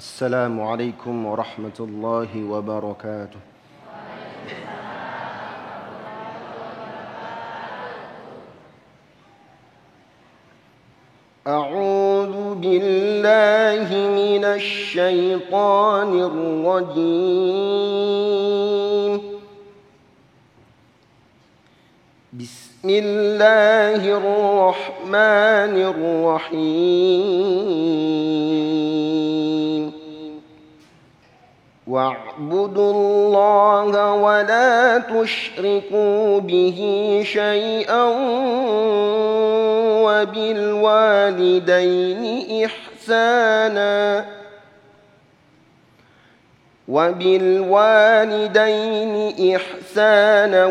السلام عليكم ورحمة الله وبركاته. أعوذ بالله من الشيطان الرجيم. بسم الله الرحمن الرحيم. واعبدوا الله ولا تشركوا به شيئا وبالوالدين إحسانا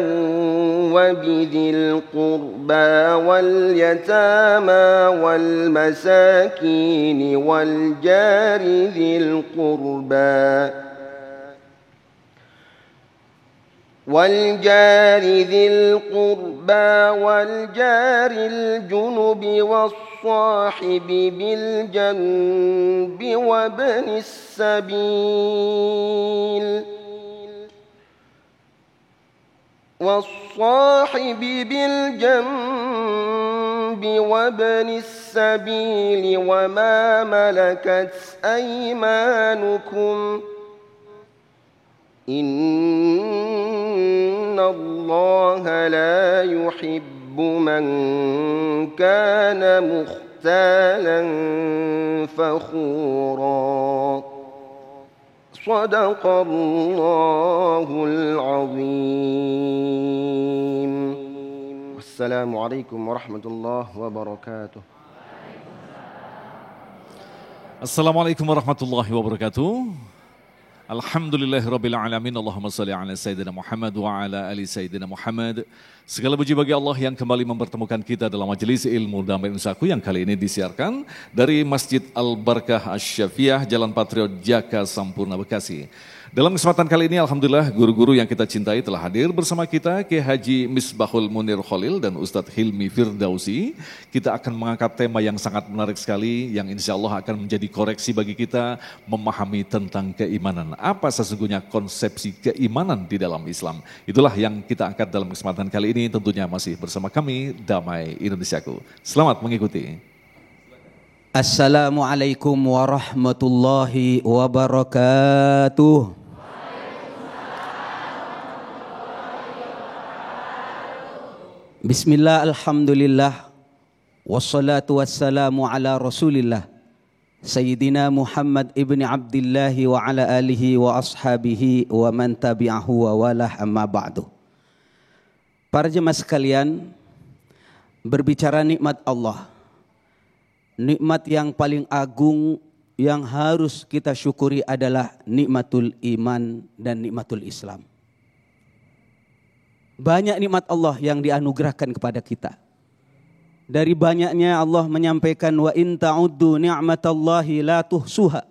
وبذي القربى واليتامى والمساكين والجار ذي القربى والجار الجنب والصاحب بالجنب وابن السبيل وما ملكت أيمانكم إن الله لا يحب من كان مختالا فخورا. صدق الله العظيم. السلام عليكم ورحمة الله وبركاته. Assalamualaikum warahmatullahi wabarakatuh. Alhamdulillahirabbil alamin. Allahumma shalli ala sayyidina Muhammad wa ala ali sayyidina Muhammad. Segala puji bagi Allah yang kembali mempertemukan kita dalam majelis ilmu damai usahaku yang kali ini disiarkan dari Masjid Al-Barkah Asy-Syafi'iyah Jalan Patriot Jaka Sampurna Bekasi. Dalam kesempatan kali ini alhamdulillah guru-guru yang kita cintai telah hadir bersama kita, Kiai Haji Misbahul Munir Khalil dan Ustadz Hilmi Firdausi. Kita akan mengangkat tema yang sangat menarik sekali yang insya Allah akan menjadi koreksi bagi kita memahami tentang keimanan. Apa sesungguhnya konsepsi keimanan di dalam Islam? Itulah yang kita angkat dalam kesempatan kali ini, tentunya masih bersama kami Damai Indonesiaku. Selamat mengikuti. Assalamualaikum warahmatullahi wabarakatuh. Bismillah, alhamdulillah, wassalatu wassalamu ala rasulillah, Sayyidina Muhammad ibn Abdillahi wa ala alihi wa ashabihi wa man tabi'ahu wa walah amma ba'du. Para jemaah sekalian, berbicara nikmat Allah, nikmat yang paling agung yang harus kita syukuri adalah nikmatul iman dan nikmatul Islam. Banyak nikmat Allah yang dianugerahkan kepada kita. Dari banyaknya Allah menyampaikan wa in ta'uddu ni'matallahi la tuhsuha.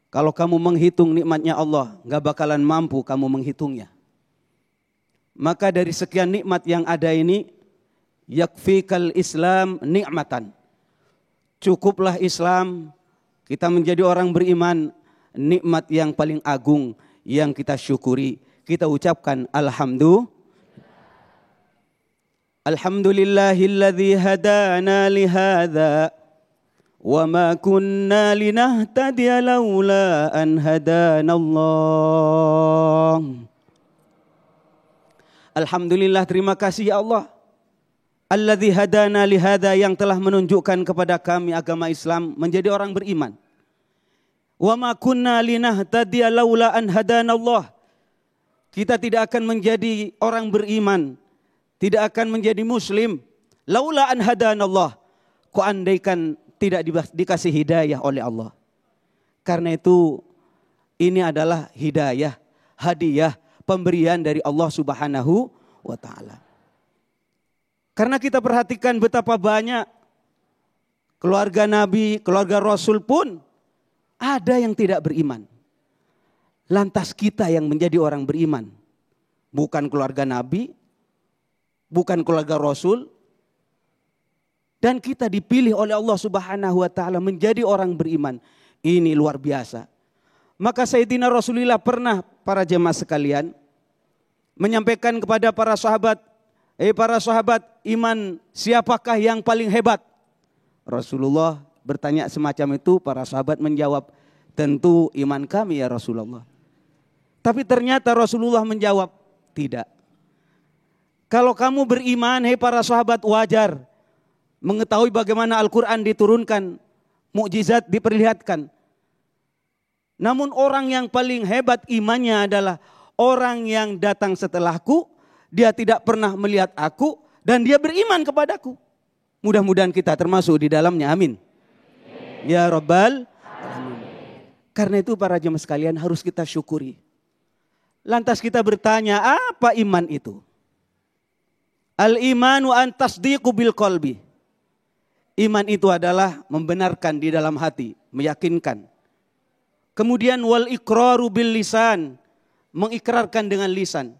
Kalau kamu menghitung nikmatnya Allah, enggak bakalan mampu kamu menghitungnya. Maka dari sekian nikmat yang ada ini, yakfikal Islam nikmatan. Cukuplah Islam, kita menjadi orang beriman, nikmat yang paling agung yang kita syukuri. Kita ucapkan Alhamdulillahilladzi hadana lihadza wa ma kunna linahtadiya laula an hadanallah. Alhamdulillah, terima kasih ya Allah. Alladzi hadana lihadza, yang telah menunjukkan kepada kami agama Islam menjadi orang beriman. Wa ma kunna linahtadiya laula an hadanallah. Kita tidak akan menjadi orang beriman, tidak akan menjadi muslim laula an hadanallah, kok andaikan tidak dikasih hidayah oleh Allah. Karena itu ini adalah hidayah, hadiah, pemberian dari Allah Subhanahu wa taala. Karena kita perhatikan betapa banyak keluarga Nabi, keluarga Rasul pun ada yang tidak beriman. Lantas kita yang menjadi orang beriman, bukan keluarga Nabi, bukan keluarga Rasul, dan kita dipilih oleh Allah Subhanahu wa taala menjadi orang beriman. Ini luar biasa. Maka Sayyidina Rasulullah pernah para jemaah sekalian menyampaikan kepada para sahabat, para sahabat, iman siapakah yang paling hebat? Rasulullah bertanya semacam itu, para sahabat menjawab, tentu iman kami ya Rasulullah. Tapi ternyata Rasulullah menjawab, tidak. Kalau kamu beriman, para sahabat, wajar mengetahui bagaimana Al-Quran diturunkan, mukjizat diperlihatkan. Namun orang yang paling hebat imannya adalah orang yang datang setelahku, dia tidak pernah melihat aku, dan dia beriman kepadaku. Mudah-mudahan kita termasuk di dalamnya, amin. Ya Rabbal Alamin. Karena itu para jemaah sekalian harus kita syukuri. Lantas kita bertanya, apa iman itu? Al-imanu an tasdiqu bil qalbi. Iman itu adalah membenarkan di dalam hati, meyakinkan. Kemudian wal iqraru bil lisan, mengikrarkan dengan lisan.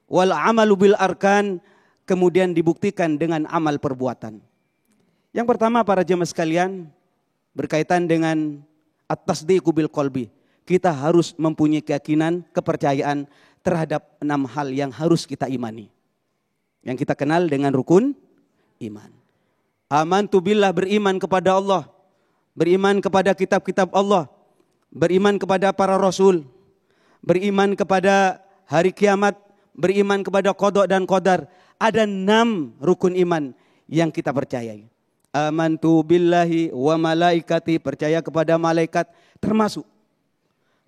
Wal amalu bil arkan, kemudian dibuktikan dengan amal perbuatan. Yang pertama para jemaah sekalian, berkaitan dengan at-tasdiqu bil qalbi. Kita harus mempunyai keyakinan, kepercayaan terhadap 6 hal yang harus kita imani. Yang kita kenal dengan rukun iman. Amantu billah, beriman kepada Allah. Beriman kepada kitab-kitab Allah. Beriman kepada para rasul. Beriman kepada hari kiamat. Beriman kepada qada dan qadar. Ada 6 rukun iman yang kita percayai. Amantu billahi wa malaikati, percaya kepada malaikat termasuk.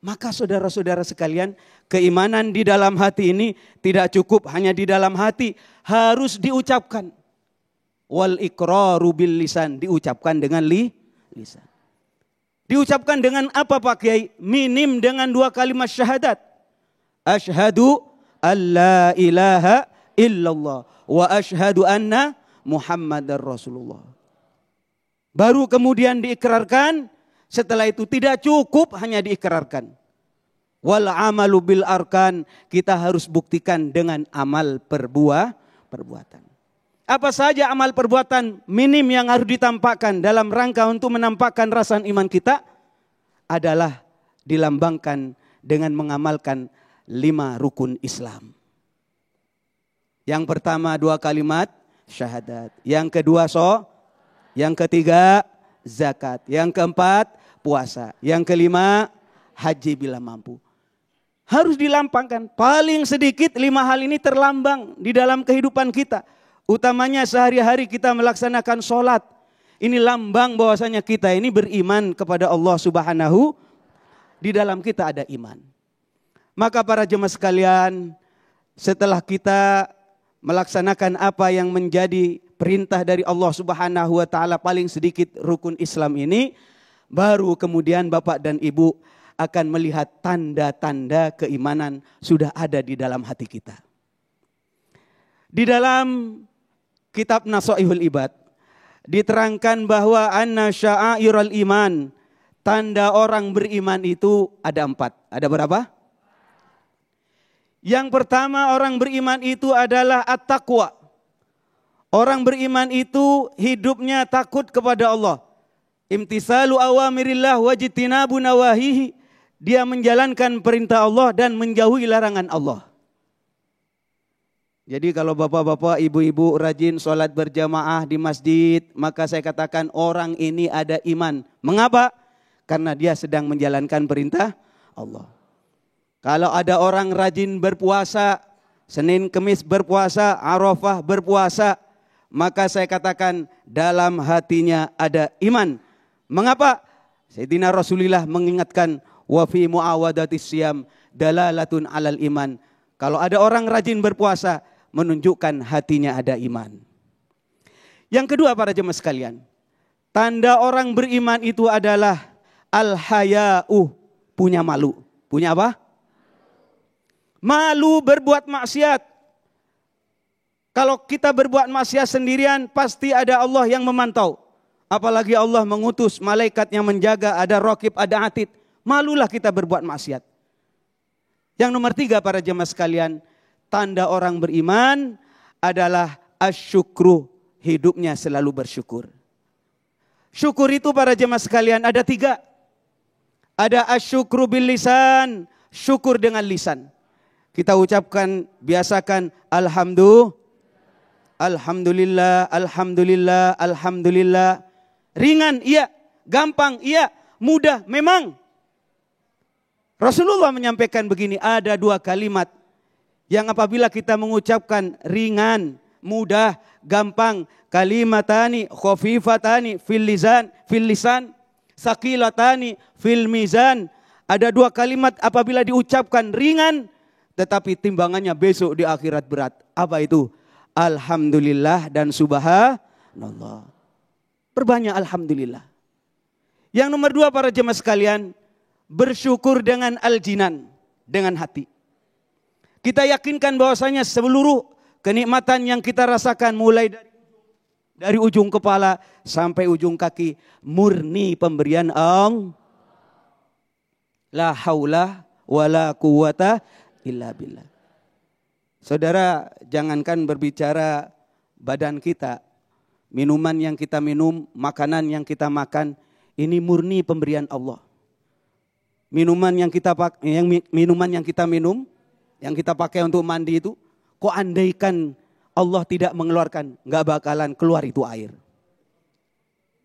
Maka saudara-saudara sekalian, keimanan di dalam hati ini tidak cukup hanya di dalam hati, harus diucapkan. Wal iqraru bil lisan, diucapkan dengan lisan. Diucapkan dengan apa Pak Kiai? Minim dengan 2 kalimat syahadat. Asyhadu an la ilaha illallah wa asyhadu anna Muhammadar Rasulullah. Baru kemudian diikrarkan, setelah itu tidak cukup hanya diikrarkan. Wal amalu bil arkan, kita harus buktikan dengan amal perbuatan. Apa saja amal perbuatan minim yang harus ditampakkan dalam rangka untuk menampakkan rasa iman kita adalah dilambangkan dengan mengamalkan 5 rukun Islam. Yang pertama 2 kalimat syahadat, yang kedua yang ketiga zakat, yang keempat puasa, yang kelima haji bila mampu. Harus dilampangkan, paling sedikit 5 hal ini terlambang di dalam kehidupan kita. Utamanya sehari-hari kita melaksanakan sholat. Ini lambang bahwasanya kita ini beriman kepada Allah Subhanahu. Di dalam kita ada iman. Maka para jemaah sekalian, setelah kita melaksanakan apa yang menjadi perintah dari Allah Subhanahu wa taala, paling sedikit rukun Islam ini, baru kemudian Bapak dan Ibu akan melihat tanda-tanda keimanan sudah ada di dalam hati kita. Di dalam kitab Nasaihul Ibad diterangkan bahwa anna sya'airal iman, tanda orang beriman itu ada 4. Ada berapa? Yang pertama, orang beriman itu adalah at-taqwa. Orang beriman itu hidupnya takut kepada Allah. Imtisalu awamirillah wajtinabu nawahihi. Dia menjalankan perintah Allah dan menjauhi larangan Allah. Jadi kalau bapak-bapak, ibu-ibu rajin sholat berjamaah di masjid, maka saya katakan orang ini ada iman. Mengapa? Karena dia sedang menjalankan perintah Allah. Kalau ada orang rajin berpuasa, Senin Kemis berpuasa, Arafah berpuasa, maka saya katakan dalam hatinya ada iman. Mengapa? Sayyidina Rasulullah mengingatkan, wa fi muawadatis siyam dalalatun alal iman. Kalau ada orang rajin berpuasa, menunjukkan hatinya ada iman. Yang kedua para jemaah sekalian, tanda orang beriman itu adalah al-haya'u, punya malu. Punya apa? Malu berbuat maksiat. Kalau kita berbuat maksiat sendirian, pasti ada Allah yang memantau. Apalagi Allah mengutus malaikat yang menjaga, ada raqib, ada atid. Malulah kita berbuat maksiat. Yang nomor 3 para jemaah sekalian, tanda orang beriman adalah asyukru, hidupnya selalu bersyukur. Syukur itu para jemaah sekalian ada 3. Ada asyukru bil lisan, syukur dengan lisan. Kita ucapkan, biasakan alhamdulillah, alhamdulillah, alhamdulillah. Ringan, iya. Gampang, iya. Mudah, memang. Rasulullah menyampaikan begini, ada 2 kalimat yang apabila kita mengucapkan ringan, mudah, gampang, kalimatani khafifatani fil lisan, saqilatani fil mizan. Ada 2 kalimat apabila diucapkan ringan, tetapi timbangannya besok di akhirat berat. Apa itu? Alhamdulillah dan subhanallah. Perbanyak alhamdulillah. Yang nomor 2 para jemaah sekalian, bersyukur dengan al-jinan, dengan hati. Kita yakinkan bahwasanya seluruh kenikmatan yang kita rasakan mulai dari ujung kepala sampai ujung kaki murni pemberian Allah. La haula wala quwata illa billah. Saudara, jangankan berbicara badan kita, minuman yang kita minum, makanan yang kita makan, ini murni pemberian Allah. Minuman yang kita minum, yang kita pakai untuk mandi itu, kok andaikan Allah tidak mengeluarkan, nggak bakalan keluar itu air.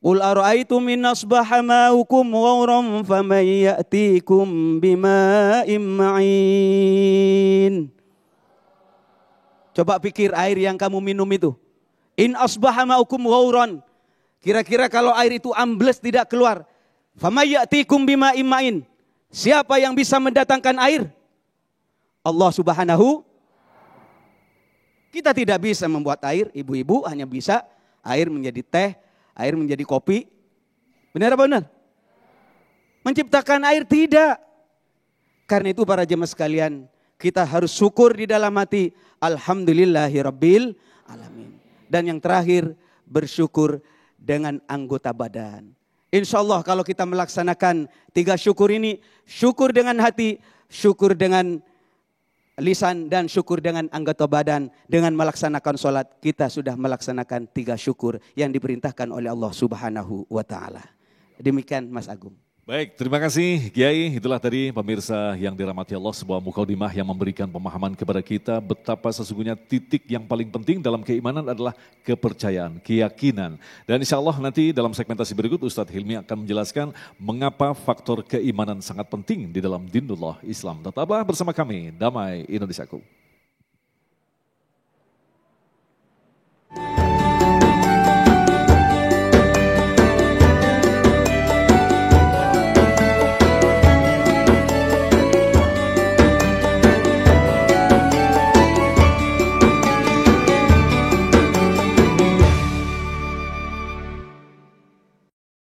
Qul ara'aytum in asbaha ma'ukum ghauran faman ya'tikum bima'in ma'in. Coba pikir air yang kamu minum itu. In asbaha ma'ukum ghauran. Kira-kira kalau air itu ambles tidak keluar. Faman ya'tikum bima'in ma'in. Siapa yang bisa mendatangkan air? Allah Subhanahu. Kita tidak bisa membuat air, ibu-ibu hanya bisa air menjadi teh, air menjadi kopi. Benar apa benar? Menciptakan air tidak. Karena itu para jemaah sekalian, kita harus syukur di dalam hati. Alhamdulillahirabbil alamin. Dan yang terakhir, bersyukur dengan anggota badan. Insya Allah kalau kita melaksanakan 3 syukur ini, syukur dengan hati, syukur dengan lisan, dan syukur dengan anggota badan. Dengan melaksanakan sholat, kita sudah melaksanakan 3 syukur yang diperintahkan oleh Allah Subhanahu wa ta'ala. Demikian Mas Agung. Baik, terima kasih Kiai. Itulah tadi pemirsa yang dirahmati Allah, sebuah mukadimah yang memberikan pemahaman kepada kita betapa sesungguhnya titik yang paling penting dalam keimanan adalah kepercayaan, keyakinan. Dan insya Allah nanti dalam segmentasi berikut Ustadz Hilmi akan menjelaskan mengapa faktor keimanan sangat penting di dalam dinullah Islam. Tetaplah bersama kami, Damai Indonesiaku.